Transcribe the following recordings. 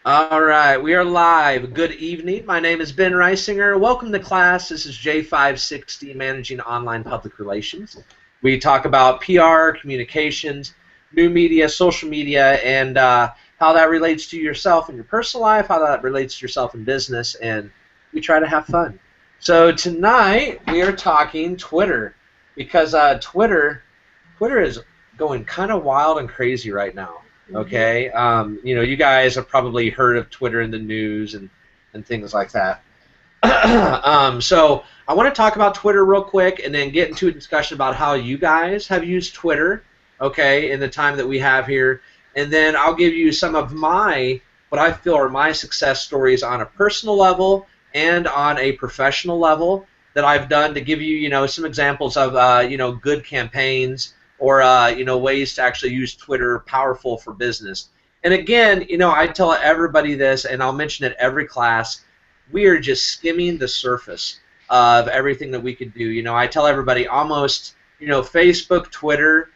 All right, we are live. Good evening. My name is Ben Reisinger. Welcome to class. This is J560, Managing Online Public Relations. We talk about PR, communications, new media, social media, and how that relates to yourself in your personal life, how that relates to yourself in business, and we try to have fun. So tonight we are talking Twitter because Twitter is going kind of wild and crazy right now. Okay, you guys have probably heard of Twitter in the news and things like that. So I want to talk about Twitter real quick and then get into a discussion about how you guys have used Twitter, okay, in the time that we have here. And then I'll give you some of what I feel are my success stories on a personal level and on a professional level that I've done to give you, some examples of, good campaigns or, ways to actually use Twitter powerful for business. And again, I tell everybody this, and I'll mention it every class, we are just skimming the surface of everything that we could do. I tell everybody almost, Facebook, Twitter,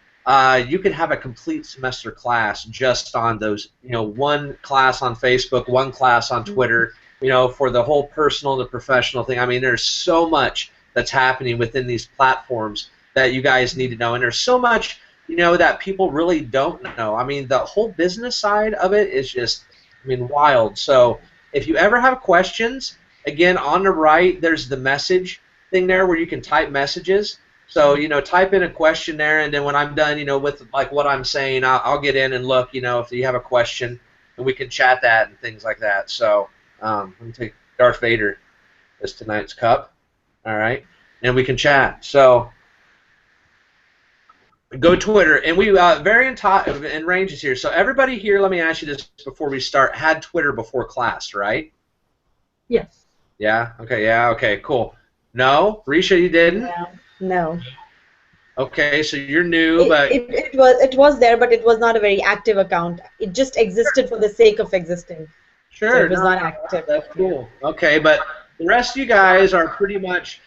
you could have a complete semester class just on those, one class on Facebook, one class on Twitter, for the whole personal to professional thing. I mean, there's so much that's happening within these platforms that you guys need to know. And there's so much, that people really don't know. I mean, the whole business side of it is just, wild. So if you ever have questions, again, on the right, there's the message thing there where you can type messages. So, type in a question there, and then when I'm done, with like what I'm saying, I'll get in and look, if you have a question, and we can chat that and things like that. So, let me take Darth Vader as tonight's cup. All right, and we can chat. So, go Twitter, and we vary in ranges here. So, everybody here, let me ask you this before we start: had Twitter before class, right? Yes. Yeah. Okay. Yeah. Okay. Cool. No, Risha, you didn't. Yeah. No. Okay, so you're new, but it was there, but it was not a very active account. It just existed for the sake of existing. So sure, it was no, not active. that's cool. Okay, but the rest of you guys are pretty much,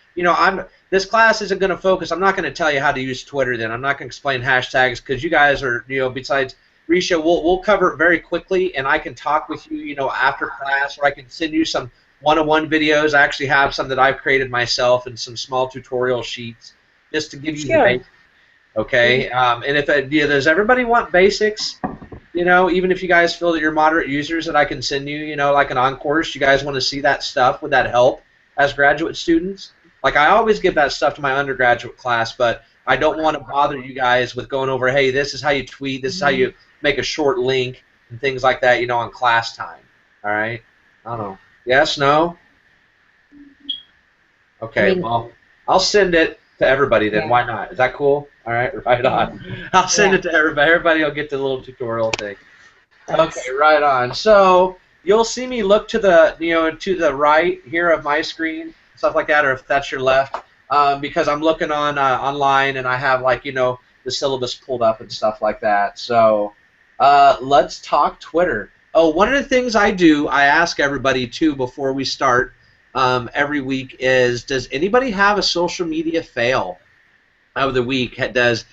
this class isn't going to focus. I'm not going to tell you how to use Twitter. Then I'm not going to explain hashtags because you guys are, besides Risha, we'll cover it very quickly, and I can talk with you, after class, or I can send you some one-on-one videos. I actually have some that I've created myself and some small tutorial sheets just to give you the Sure. basics. Okay, and if does everybody want basics? Even if you guys feel that you're moderate users, that I can send you, like an on-course. You guys want to see that stuff? Would that help as graduate students? Like I always give that stuff to my undergraduate class, but I don't want to bother you guys with going over, hey, this is how you tweet, this is how you make a short link, and things like that, on class time. All right? I don't know. Yes, no? I Okay, mean, well, I'll send it to everybody then. yeah. Why not? Is that cool? All right, right on. I'll send Yeah. it to everybody. Everybody will get the little tutorial thing. Thanks. Okay, right on. So you'll see me look to the to the right here of my screen, stuff like that, or if that's your left, because I'm looking on online and I have like the syllabus pulled up and stuff like that. So let's talk Twitter. Oh, one of the things I do, I ask everybody too before we start every week is, does anybody have a social media fail of the week? Did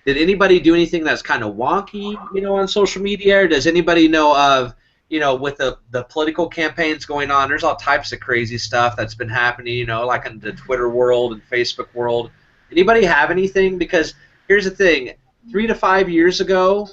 anybody do anything that's kind of wonky, on social media? Or does anybody know of, with the political campaigns going on, there's all types of crazy stuff that's been happening, like in the Twitter world and Facebook world. Anybody have anything? Because here's the thing, 3 to 5 years ago,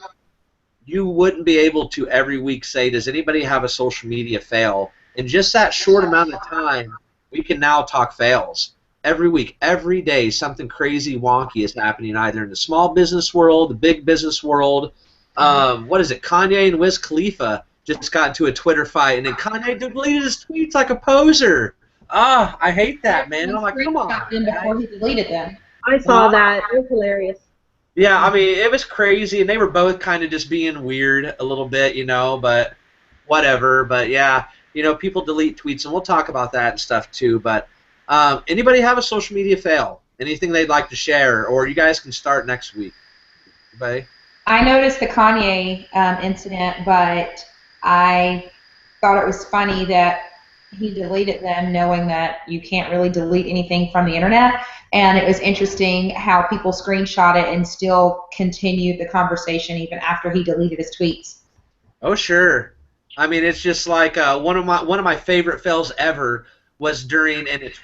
you wouldn't be able to every week say, does anybody have a social media fail? In just that short amount of time, we can now talk fails. Every week, every day, something crazy wonky is happening either in the small business world, the big business world. What is it? Kanye and Wiz Khalifa just got into a Twitter fight, and then Kanye deleted his tweets like a poser. I hate that, man. I'm like, come on. Before he deleted them. I saw that. It was hilarious. Yeah, I mean, it was crazy, and they were both kind of just being weird a little bit, but whatever. But yeah, people delete tweets, and we'll talk about that and stuff too. But anybody have a social media fail? Anything they'd like to share, or you guys can start next week. Anybody? I noticed the Kanye incident, but I thought it was funny that he deleted them knowing that you can't really delete anything from the internet. And it was interesting how people screenshot it and still continued the conversation even after he deleted his tweets. Oh, sure. I mean, it's just like one of my favorite fails ever was during, and it's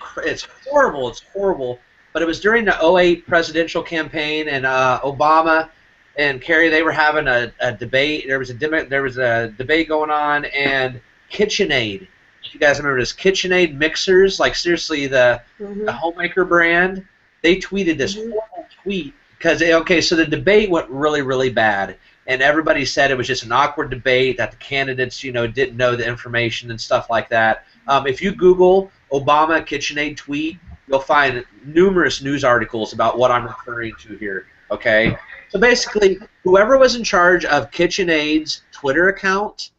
horrible, but it was during the '08 presidential campaign, and Obama and Kerry, they were having a debate. There was a debate going on, and KitchenAid. If you guys remember this, KitchenAid mixers, like seriously, the homemaker brand, they tweeted this horrible tweet because okay, so the debate went really bad, and everybody said it was just an awkward debate that the candidates, didn't know the information and stuff like that. If you Google Obama KitchenAid tweet, you'll find numerous news articles about what I'm referring to here. Okay, so basically, whoever was in charge of KitchenAid's Twitter account,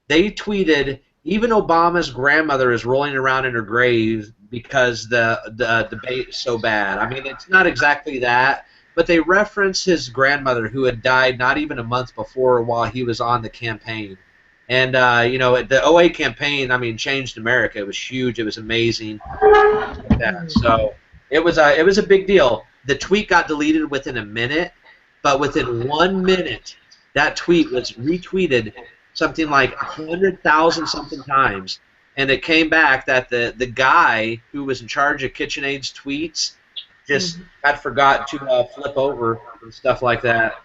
they tweeted, even Obama's grandmother is rolling around in her grave because the debate is so bad. I mean, it's not exactly that, but they reference his grandmother who had died not even a month before while he was on the campaign. And, the '08 campaign, I mean, changed America. It was huge. It was amazing. So it was a big deal. The tweet got deleted within a minute, but within 1 minute, that tweet was retweeted something like 100,000 something times, and it came back that the guy who was in charge of KitchenAid's tweets just had forgot to flip over and stuff like that.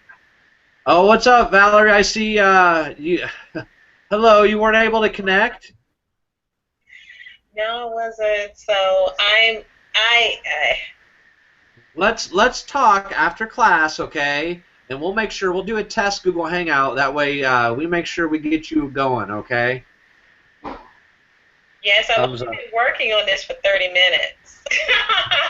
Oh, what's up, Valerie? I see you. Hello, you weren't able to connect? No, it wasn't. So Let's talk after class, okay? And we'll make sure we'll do a test Google Hangout. That way, we make sure we get you going, okay? Yes, I've been working on this for 30 minutes.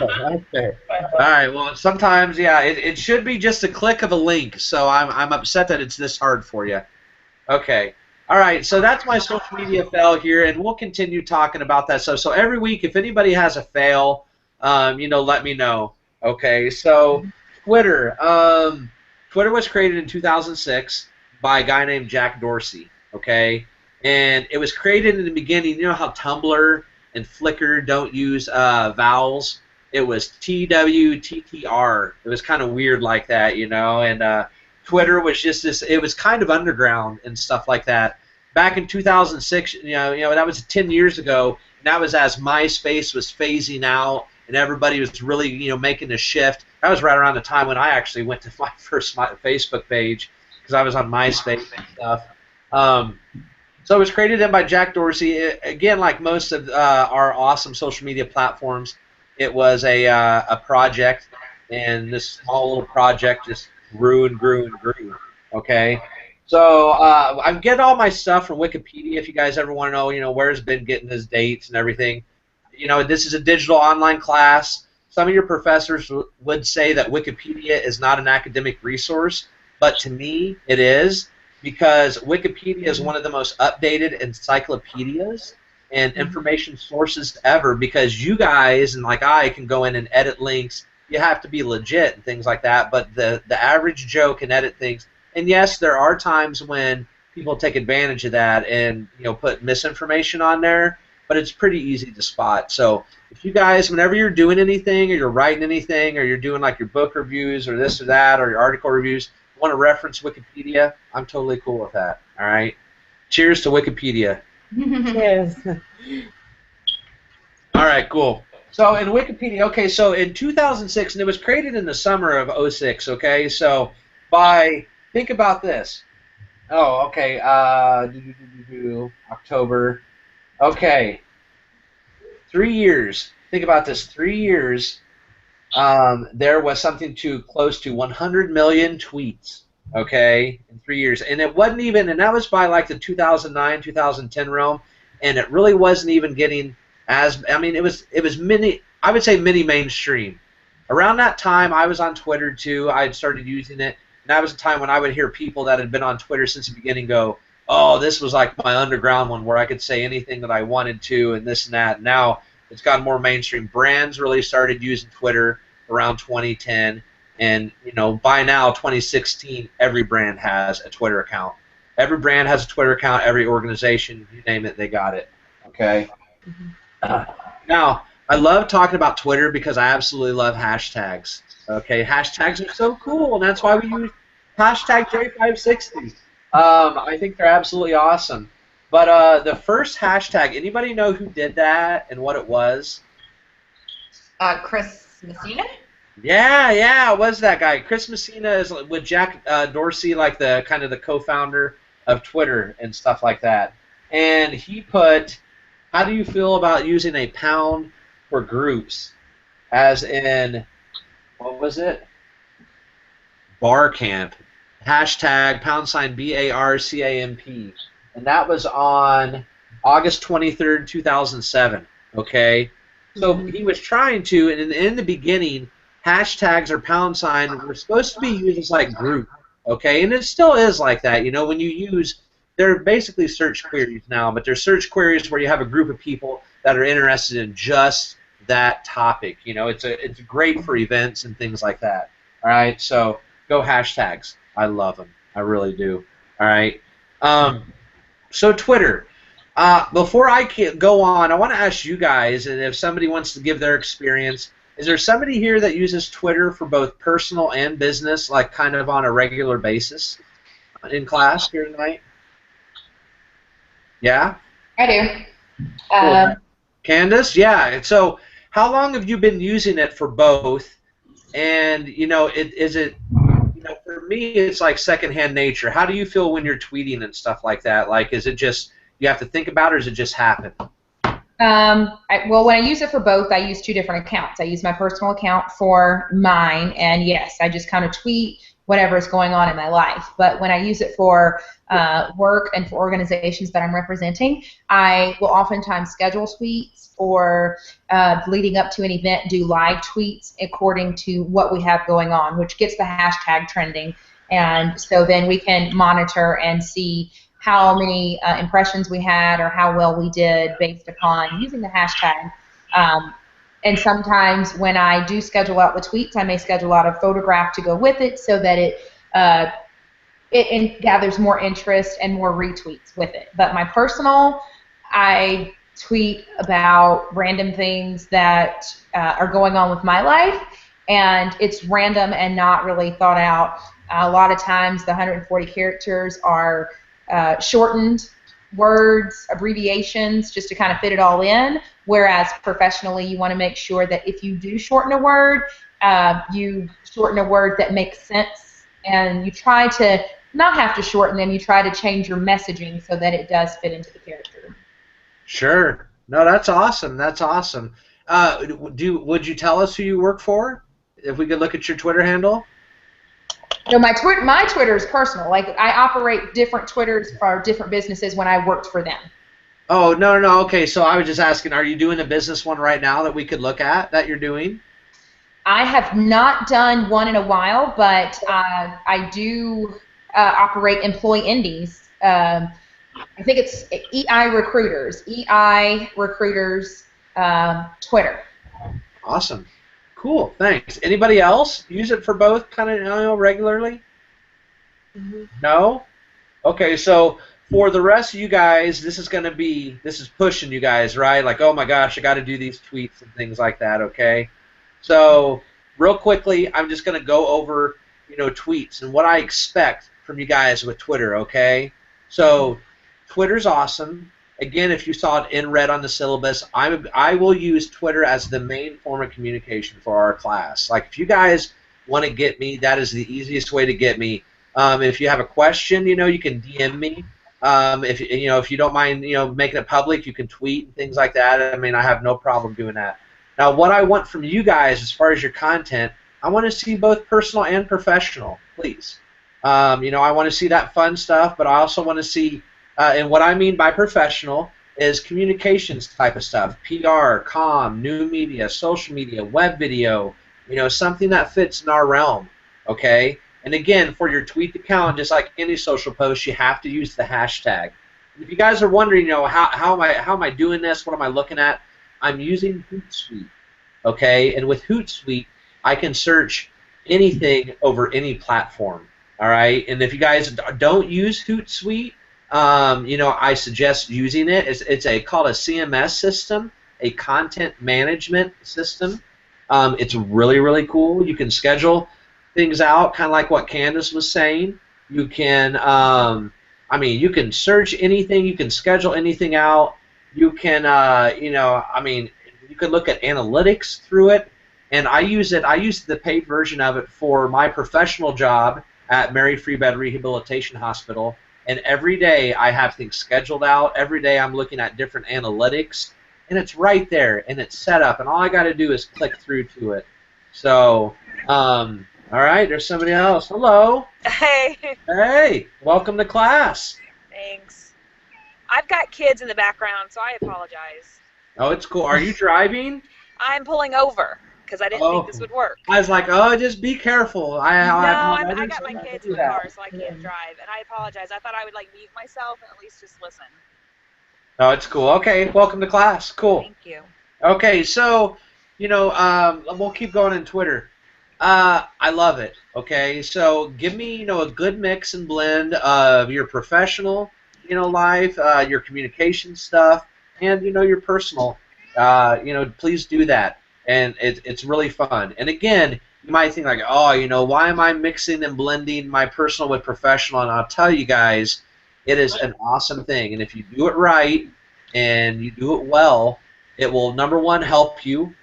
Okay. All right. Well, sometimes, yeah, it should be just a click of a link. So I'm upset that it's this hard for you. Okay. All right. So that's my social media fail here, and we'll continue talking about that stuff. So every week, if anybody has a fail, let me know. Okay. So Twitter. Twitter was created in 2006 by a guy named Jack Dorsey, okay? And it was created in the beginning, you know how Tumblr and Flickr don't use vowels? It was TWTTR. It was kind of weird like that, and Twitter was just this, it was kind of underground and stuff like that. Back in 2006, that was 10 years ago, and that was as MySpace was phasing out and everybody was really, making a shift. That was right around the time when I actually went to my first Facebook page because I was on MySpace and stuff. So it was created by Jack Dorsey. Again, like most of our awesome social media platforms, it was a project, and this small little project just grew and grew and grew. Okay, so I get all my stuff from Wikipedia. If you guys ever want to know, where's Ben getting his dates and everything. This is a digital online class. Some of your professors would say that Wikipedia is not an academic resource, but to me it is, because Wikipedia is one of the most updated encyclopedias and information sources ever, because you guys and like I can go in and edit links. You have to be legit and things like that, but the average Joe can edit things. And yes, there are times when people take advantage of that and put misinformation on there, but it's pretty easy to spot. So if you guys, whenever you're doing anything or you're writing anything or you're doing like your book reviews or this or that or your article reviews, want to reference Wikipedia, I'm totally cool with that. All right? Cheers to Wikipedia. Yes. All right, cool. So in Wikipedia, okay, so in 2006, and it was created in the summer of '06, okay? So think about this. Oh, okay, October. Okay, 3 years. Think about this, 3 years. There was something close to 100 million tweets, okay, in 3 years. And it wasn't even, and that was by like the 2009, 2010 realm, and it really wasn't even getting as, I mean, it was mini, I would say mini mainstream. Around that time, I was on Twitter too. I had started using it, and that was a time when I would hear people that had been on Twitter since the beginning go, oh, this was like my underground one where I could say anything that I wanted to and this and that. Now it's gotten more mainstream. Brands really started using Twitter around 2010, and by now 2016, every brand has a Twitter account. Every brand has a Twitter account. Every organization, you name it, they got it. Okay. Now I love talking about Twitter because I absolutely love hashtags. Okay, hashtags are so cool, and that's why we use hashtag J560. I think they're absolutely awesome. But the first hashtag, anybody know who did that and what it was? Chris Messina? Yeah, it was that guy. Chris Messina is with Jack Dorsey, like the kind of the co-founder of Twitter and stuff like that. And he put, how do you feel about using a pound for groups, as in, what was it? Barcamp. Hashtag #BARCAMP. And that was on August 23rd, 2007. Okay? So he was trying to, and in the beginning, hashtags or # were supposed to be used as like group, okay? And it still is like that. You know, when you use, they're basically search queries now, but they're search queries where you have a group of people that are interested in just that topic. You know, it's great for events and things like that. All right, so go hashtags. I love them. I really do. All right. So Twitter. Before I go on, I want to ask you guys, and if somebody wants to give their experience, is there somebody here that uses Twitter for both personal and business, like kind of on a regular basis in class here tonight? Yeah? I do. Cool. Candace? Yeah. So how long have you been using it for both? And, you know, for me, it's like secondhand nature. How do you feel when you're tweeting and stuff like that? Like, is it just you have to think about it, or does it just happen? Well, when I use it for both, I use two different accounts. I use my personal account for mine, and yes, I just kind of tweet whatever is going on in my life. But when I use it for work and for organizations that I'm representing, I will oftentimes schedule tweets or leading up to an event, do live tweets according to what we have going on, which gets the hashtag trending. And so then we can monitor and see how many impressions we had or how well we did based upon using the hashtag. And sometimes when I do schedule out the tweets, I may schedule out a photograph to go with it so that it gathers more interest and more retweets with it. But my personal, I tweet about random things that are going on with my life, and it's random and not really thought out. A lot of times the 140 characters are shortened words, abbreviations, just to kind of fit it all in, whereas professionally you want to make sure that if you do shorten a word, you shorten a word that makes sense, and you try to not have to shorten them, you try to change your messaging so that it does fit into the character. Sure. No, that's awesome. That's awesome. Would you tell us who you work for? If we could look at your Twitter handle? No, my Twitter is personal. Like, I operate different Twitters for different businesses when I worked for them. Oh, no. Okay, so I was just asking, are you doing a business one right now that we could look at that you're doing? I have not done one in a while, but I do operate Employee Indies. I think it's EI Recruiters. EI Recruiters Twitter. Awesome. Cool, thanks. Anybody else use it for both kind of regularly? Mm-hmm. No? Okay, so for the rest of you guys, this is pushing you guys, right? Like, oh my gosh, I got to do these tweets and things like that, okay? So real quickly, I'm just going to go over, tweets and what I expect from you guys with Twitter, okay? So Twitter's awesome. Again, if you saw it in red on the syllabus, I will use Twitter as the main form of communication for our class. Like, if you guys want to get me, that is the easiest way to get me. If you have a question, you can DM me. If you don't mind, making it public, you can tweet and things like that. I mean, I have no problem doing that. Now, what I want from you guys as far as your content, I want to see both personal and professional, please. I want to see that fun stuff, but I also want to see. And what I mean by professional is communications type of stuff, PR, comm, new media, social media, web video, something that fits in our realm, okay? And again, for your tweet account, just like any social post, you have to use the hashtag. If you guys are wondering, how am I doing this? What am I looking at? I'm using Hootsuite, okay? And with Hootsuite, I can search anything over any platform, all right? And if you guys don't use Hootsuite, I suggest using it. It's called a CMS system, a content management system. It's really, really cool. You can schedule things out, kind of like what Candace was saying. You can I mean, you can search anything, you can schedule anything out, you can, you know, I mean, you can look at analytics through it, and I use it. I use the paid version of it for my professional job at Mary Free Bed Rehabilitation Hospital, and every day I have things scheduled out. Every day I'm looking at different analytics, and it's right there, and it's set up, and all I got to do is click through to it. So, all right, there's somebody else. Hello. Hey. Hey, welcome to class. Thanks. I've got kids in the background, so I apologize. Oh, it's cool. Are you driving? I'm pulling over because I didn't think this would work. I was like, oh, just be careful. I got my kids in the car, so I can't drive, and I apologize. I thought I would like mute myself and at least just listen. Oh, it's cool. Okay, welcome to class. Cool. Thank you. Okay, so, you know, we'll keep going on Twitter. I love it. Okay, so give me, you know, a good mix and blend of your professional, you know, life, your communication stuff, and, you know, your personal. You know, please do that. And it's really fun. And again, you might think like, oh, you know, why am I mixing and blending my personal with professional? And I'll tell you guys, it is an awesome thing. And if you do it right and you do it well, it will, number one, help you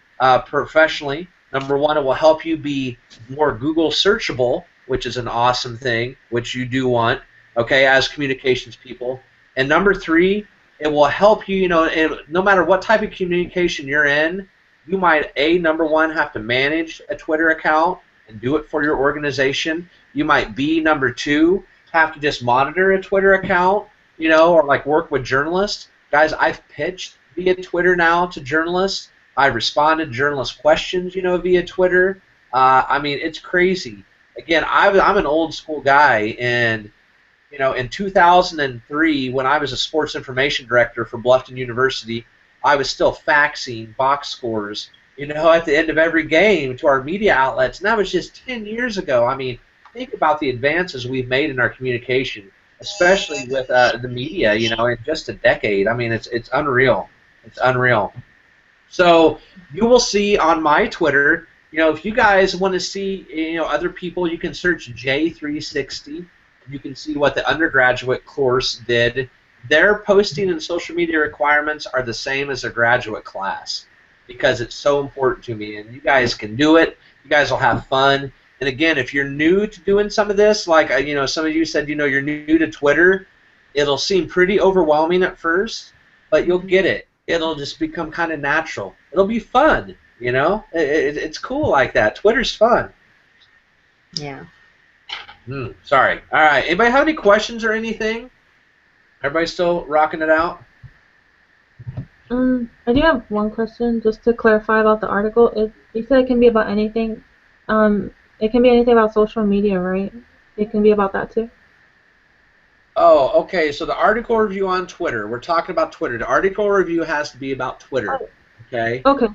professionally. Number one, it will help you be more Google searchable, which is an awesome thing, which you do want, okay, as communications people. And number three, it will help you, you know, no matter what type of communication you're in, you might, number one, have to manage a Twitter account and do it for your organization. You might be, number two, have to just monitor a Twitter account, you know, or like work with journalists. Guys, I've pitched via Twitter now to journalists. I've responded to journalist questions, you know, via Twitter. I mean, it's crazy. Again, I'm an old school guy, and you know, in 2003, when I was a sports information director for Bluffton University, I was still faxing box scores, you know, at the end of every game to our media outlets, and that was just 10 years ago. I mean, think about the advances we've made in our communication, especially with the media, you know, in just a decade. I mean, it's unreal. It's unreal. So you will see on my Twitter, you know, if you guys want to see, you know, other people, you can search J360. You can see what the undergraduate course did. Their posting and social media requirements are the same as a graduate class because it's so important to me. And you guys can do it. You guys will have fun. And again, if you're new to doing some of this, like, you know, some of you said, you know, you're new to Twitter, it'll seem pretty overwhelming at first, but you'll get it. It'll just become kind of natural. It'll be fun, you know? It's cool like that. Twitter's fun. Yeah. Sorry. All right. Anybody have any questions or anything? Everybody still rocking it out? I do have one question, just to clarify about the article. You said it can be about anything. It can be anything about social media, right? It can be about that too? Oh, okay. So the article review on Twitter. We're talking about Twitter. The article review has to be about Twitter. Okay? Okay.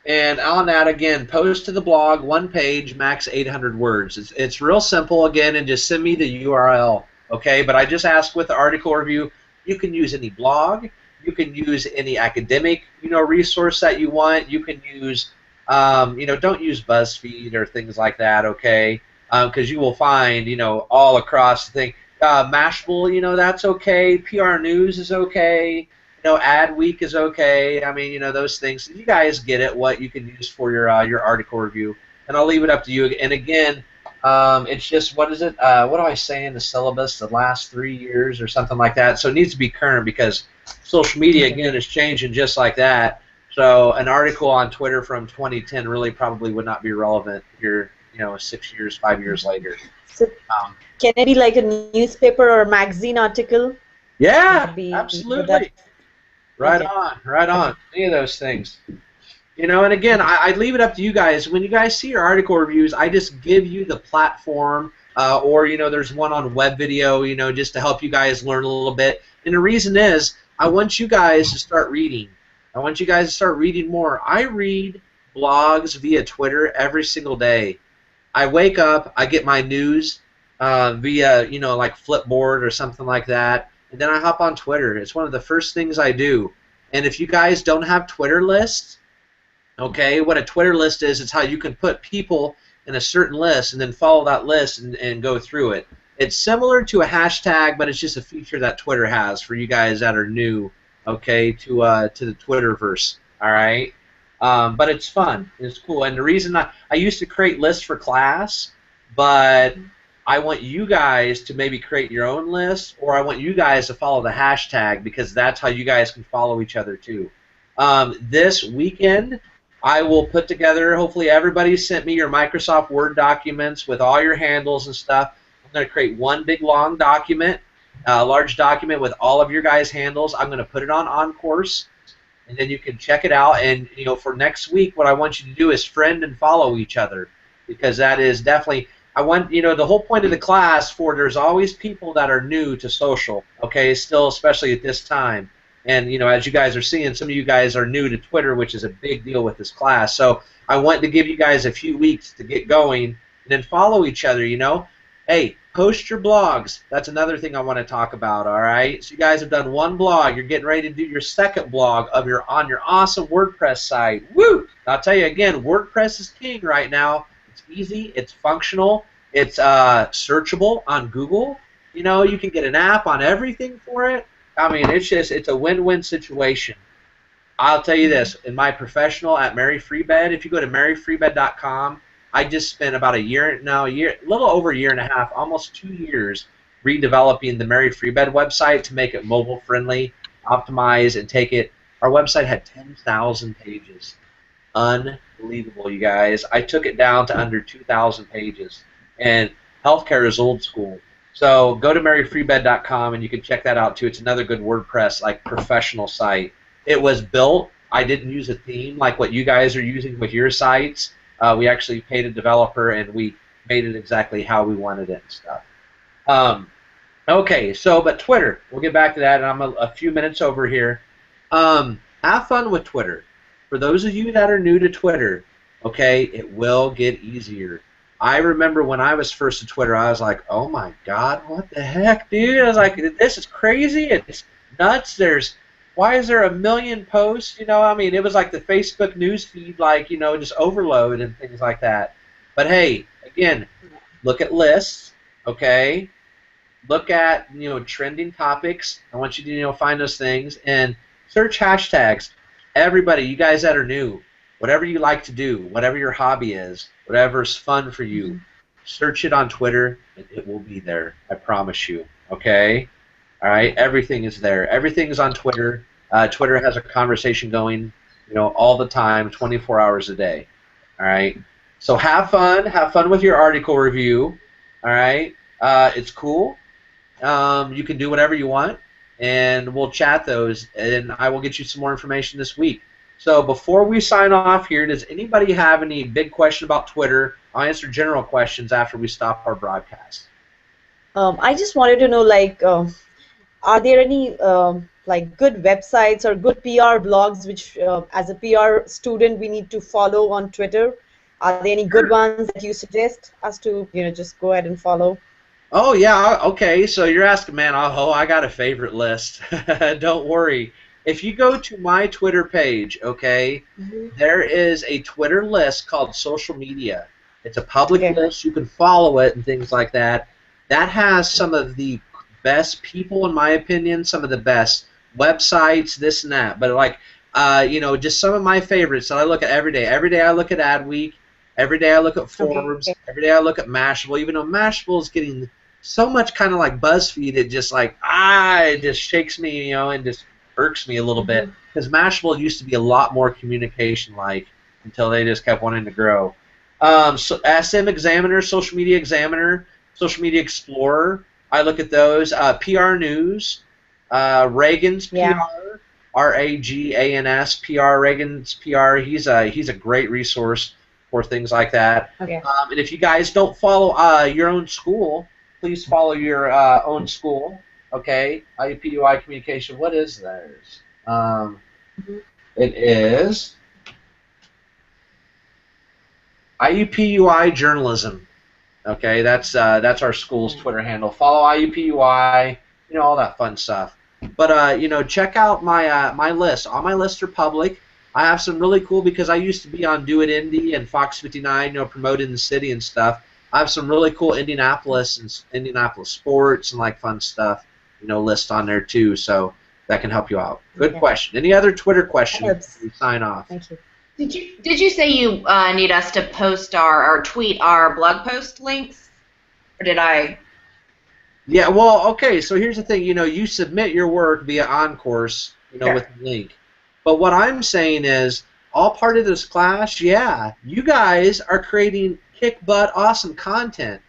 And on that, again, post to the blog, one page, max 800 words. It's real simple, again, and just send me the URL, okay? But I just asked with the article review, you can use any blog, you can use any academic, you know, resource that you want. You can use, you know, don't use BuzzFeed or things like that, okay? Because you will find, you know, all across the thing. Mashable, you know, that's okay. PR News is okay. You know, Adweek is okay. I mean, you know, those things. You guys get it, what you can use for your article review. And I'll leave it up to you. And again, it's just, what is it? What do I say in the syllabus? The last 3 years or something like that. So it needs to be current because social media, again, is changing just like that. So an article on Twitter from 2010 really probably would not be relevant here, you know, 6 years, 5 years later. So can it be like a newspaper or a magazine article? Yeah, absolutely. Right Okay. on, right on. Any of those things. You know, and again, I leave it up to you guys. When you guys see your article reviews, I just give you the platform, or, you know, there's one on web video, you know, just to help you guys learn a little bit. And the reason is, I want you guys to start reading. I want you guys to start reading more. I read blogs via Twitter every single day. I wake up, I get my news via, you know, like Flipboard or something like that. And then I hop on Twitter. It's one of the first things I do. And if you guys don't have Twitter lists, okay, what a Twitter list is, it's how you can put people in a certain list and then follow that list and go through it. It's similar to a hashtag, but it's just a feature that Twitter has for you guys that are new, okay, to the Twitterverse. All right, but it's fun. It's cool. And the reason I used to create lists for class, but I want you guys to maybe create your own list, or I want you guys to follow the hashtag because that's how you guys can follow each other too. This weekend, I will put together, hopefully everybody sent me your Microsoft Word documents with all your handles and stuff. I'm going to create one big long document, a large document with all of your guys' handles. I'm going to put it on OnCourse, and then you can check it out. And for next week, what I want you to do is friend and follow each other, because that is definitely, I want, the whole point of the class there's always people that are new to social, okay, still, especially at this time. And, as you guys are seeing, some of you guys are new to Twitter, which is a big deal with this class. So I want to give you guys a few weeks to get going and then follow each other, Hey, post your blogs. That's another thing I want to talk about, all right? So you guys have done one blog. You're getting ready to do your second blog on your awesome WordPress site. Woo! I'll tell you again, WordPress is king right now. It's easy. It's functional. It's searchable on Google. You can get an app on everything for it. I mean, it's a win-win situation. I'll tell you this, in my professional at Mary Free Bed, if you go to maryfreebed.com, I just spent about a little over a year and a half, almost 2 years, redeveloping the Mary Free Bed website to make it mobile-friendly, optimize, and take it. Our website had 10,000 pages. Unbelievable, you guys. I took it down to under 2,000 pages. And healthcare is old school. So go to maryfreebed.com and you can check that out too. It's another good WordPress professional site. It was built. I didn't use a theme like what you guys are using with your sites. We actually paid a developer and we made it exactly how we wanted it and stuff. Okay, but Twitter. We'll get back to that, and I'm a few minutes over here. Have fun with Twitter. For those of you that are new to Twitter, okay, it will get easier. I remember when I was first to Twitter, I was like, oh my God, what the heck, dude? I was like, this is crazy. It's nuts. Why is there a million posts? I mean, it was like the Facebook news feed, just overload and things like that. But hey, again, look at lists, okay? Look at, trending topics. I want you to, find those things and search hashtags. Everybody, you guys that are new, whatever you like to do, whatever your hobby is, whatever's fun for you, search it on Twitter, and it will be there. I promise you. Okay? All right? Everything is there. Everything's on Twitter. Twitter has a conversation going, all the time, 24 hours a day. All right? So have fun. Have fun with your article review. All right? It's cool. You can do whatever you want, and we'll chat those, and I will get you some more information this week. So before we sign off here, does anybody have any big question about Twitter? I'll answer general questions after we stop our broadcast. I just wanted to know, are there any good websites or good PR blogs which, as a PR student, we need to follow on Twitter? Are there any good ones that you suggest us to, just go ahead and follow? Oh yeah, okay. So you're asking, man. I got a favorite list. Don't worry. If you go to my Twitter page, okay, there is a Twitter list called Social Media. It's a public list. You can follow it and things like that. That has some of the best people, in my opinion, some of the best websites, this and that. But just some of my favorites that I look at every day. Every day I look at Adweek. Every day I look at Forbes. Every day I look at Mashable. Even though Mashable is getting so much kind of like BuzzFeed, it just it just shakes me, and just irks me a little bit, because Mashable used to be a lot more communication-like until they just kept wanting to grow. So SM Examiner, Social Media Examiner, Social Media Explorer, I look at those. PR News, Reagan's PR, RAGANS PR, Reagan's PR. He's a great resource for things like that. Okay. And if you guys don't follow your own school, please follow your own school. Okay, IUPUI Communication. What is theirs? It is IUPUI Journalism. Okay, that's our school's Twitter handle. Follow IUPUI, all that fun stuff. But check out my list. All my lists are public. I have some really cool, because I used to be on Do It Indie and Fox 59, promoting the city and stuff. I have some really cool Indianapolis sports and like fun stuff, list on there too. So that can help you out. Good question. Any other Twitter questions before we sign off? Thank you. Did you say you need us to post or tweet our blog post links, or did I? Yeah. Well, okay. So here's the thing. You submit your work via OnCourse, Sure. with a link. But what I'm saying is, all part of this class, yeah, you guys are creating kick butt awesome content.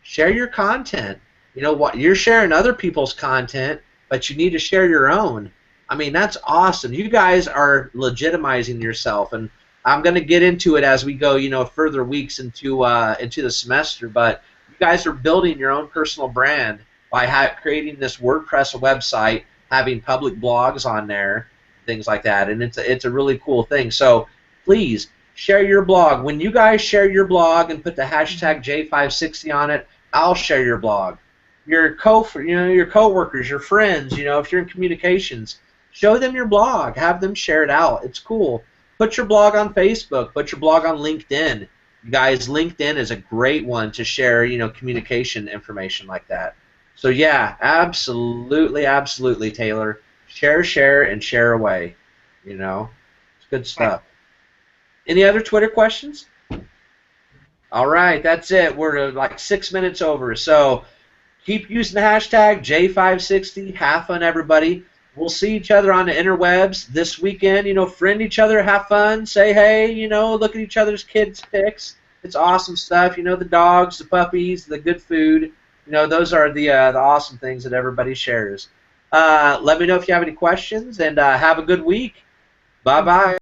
Share your content. What you're sharing other people's content, but you need to share your own. I mean, that's awesome. You guys are legitimizing yourself, and I'm going to get into it as we go, further weeks into the semester. But you guys are building your own personal brand by creating this WordPress website, having public blogs on there, things like that, and it's a really cool thing. So please share your blog. When you guys share your blog and put the hashtag J560 on it, I'll share your blog. Your coworkers, your friends, if you're in communications, show them your blog. Have them share it out. It's cool. Put your blog on Facebook. Put your blog on LinkedIn. You guys, LinkedIn is a great one to share, communication information like that. So yeah, absolutely, absolutely, Taylor. Share, and share away. It's good stuff. Any other Twitter questions? All right, that's it. We're like 6 minutes over. So keep using the hashtag J560. Have fun, everybody. We'll see each other on the interwebs this weekend. Friend each other, have fun, say hey, look at each other's kids' pics. It's awesome stuff. The dogs, the puppies, the good food. Those are the awesome things that everybody shares. Let me know if you have any questions, and have a good week. Bye-bye.